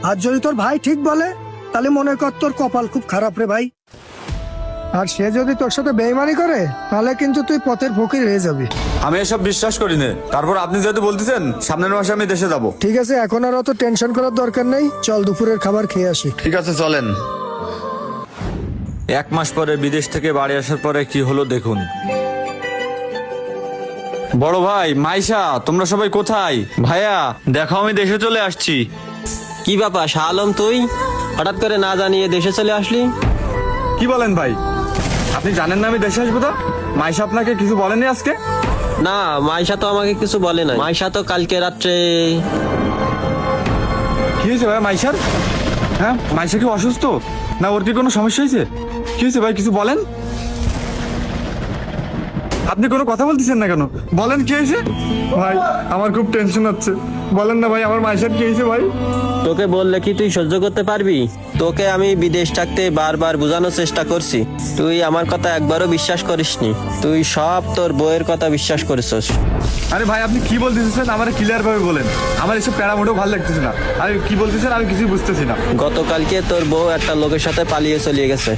আর যদি তোর ভাই ঠিক বলে তাহলে মনে কর তোর কপাল খুব খারাপ রে ভাই। আর সে যদি তোর সাথে বেইমানি করে তাহলে কিন্তু তুই পথের ফকির হয়ে যাবি। আমি এসব বিশ্বাস করি না। তারপর আপনি যেহেতু বলতেছেন সামনের মাসে আমি দেশে যাব। ঠিক আছে, এখন আর অত টেনশন করার দরকার নেই, চল দুপুরের খাবার খেয়ে আসি। ঠিক আছে চলেন। 1 মাস পরে বিদেশ থেকে বাড়ি আসার পরে কি হলো দেখুন। বড় ভাই, মাইশা, তোমরা সবাই কোথায়? ভাইয়া দেখো, আমি দেশে চলে আসছি। কি ব্যাপার শাহ আলম, তুই হঠাৎ করে না জানিয়ে দেশে চলে আসলি? কি বলেন ভাই? আপনি জানেন না আমি দেশে আসবো? তো মাইশা আপনাকে কিছু বলেনি আজকে? না, মাইশা তো আমাকে কিছু বলে নাই। মাইশা তো কালকে রাত্রে। কি হয়েছে ভাই মাইশার? হ্যাঁ, মাইশা কি অসুস্থ না ওর কি কোনো সমস্যা হয়েছে? কি হয়েছে ভাই, কিছু বলেন। আপনি কোনো কথা বলতেছেন না কেন? বলেন কি হয়েছে? ভাই আমার খুব টেনশন হচ্ছে, বলেন না ভাই আমার মাইশার কি হয়েছে ভাই? তোকে বললে কি তুই সহ্য করতে পারবি? তোকে আমি বিদেশ থাকতে বারবার বোঝানোর চেষ্টা করছি, তুই আমার কথা একবারও বিশ্বাস করিসনি। তুই সব তোর বউয়ের কথা বিশ্বাস করেছিস। আরে ভাই আপনি কি বলতেছেন আমার ক্লিয়ার ভাবে বলেন। আমার এসব প্যারা মোটেও ভালো লাগতেছে না। আরে কি বলতেছেন আমি কিছুই বুঝতেছি না। গতকালকে তোর বউ একটা লোকের সাথে পালিয়ে চলে গেছে।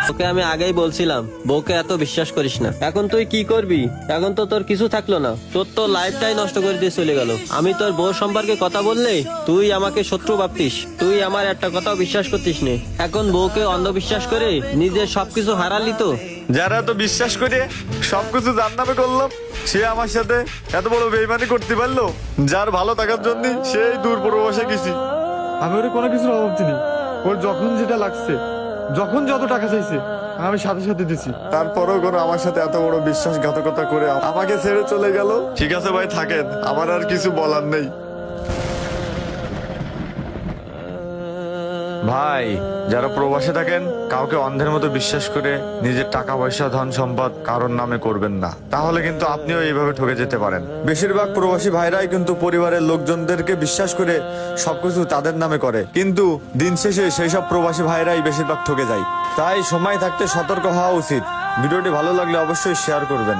তোকে আমি আগেই বলছিলাম বউকে এত বিশ্বাস করিস না। এখন তুই কি করবি? এখন তো তোর কিছু থাকলো না, তোর তো লাইফটাই নষ্ট করে দিয়ে চলে গেল। আমি তোর বউ সম্পর্কে কথা বললে তুই আমাকে শত্রু ভাবতিস, তুই আমার একটা কথাও বিশ্বাস করতিস নে। এখন বউকে অন্ধবিশ্বাস করে নিজের সবকিছু হারালি তো। যারা তো বিশ্বাস করে সবকিছু জান্নাতে করলাম, সে আমার সাথে এত বড় বেইমানি করতে পারলো? যার ভালো থাকার জন্য সেই দূর প্রবাসে গেছি। আমি ওর কোনো কিছুর অভাব দিইনি। ওর যখন যেটা লাগছে, যখন যত টাকা চাইছে আমি সাথে সাথে দিছি। তারপরেও কোনো আমার সাথে এত বড় বিশ্বাসঘাতকতা করে আমাকে ছেড়ে চলে গেল। ঠিক আছে ভাই থাকেন, আমার আর কিছু বলার নেই। ভাই যারা প্রবাসে থাকেন কাউকে অন্ধের মতো বিশ্বাস করে নিজের টাকা পয়সা ধন সম্পদ কারোর নামে করবেন না, তাহলে কিন্তু আপনিও এইভাবে ঠকে যেতে পারেন। বেশিরভাগ প্রবাসী ভাইরাই কিন্তু পরিবারের লোকজনদেরকে বিশ্বাস করে সবকিছু তাদের নামে করে, কিন্তু দিন শেষে সেই সব প্রবাসী ভাইরাই বেশিরভাগ ঠকে যায়। তাই সময় থাকতে সতর্ক হওয়া উচিত। ভিডিওটি ভালো লাগলে অবশ্যই শেয়ার করবেন।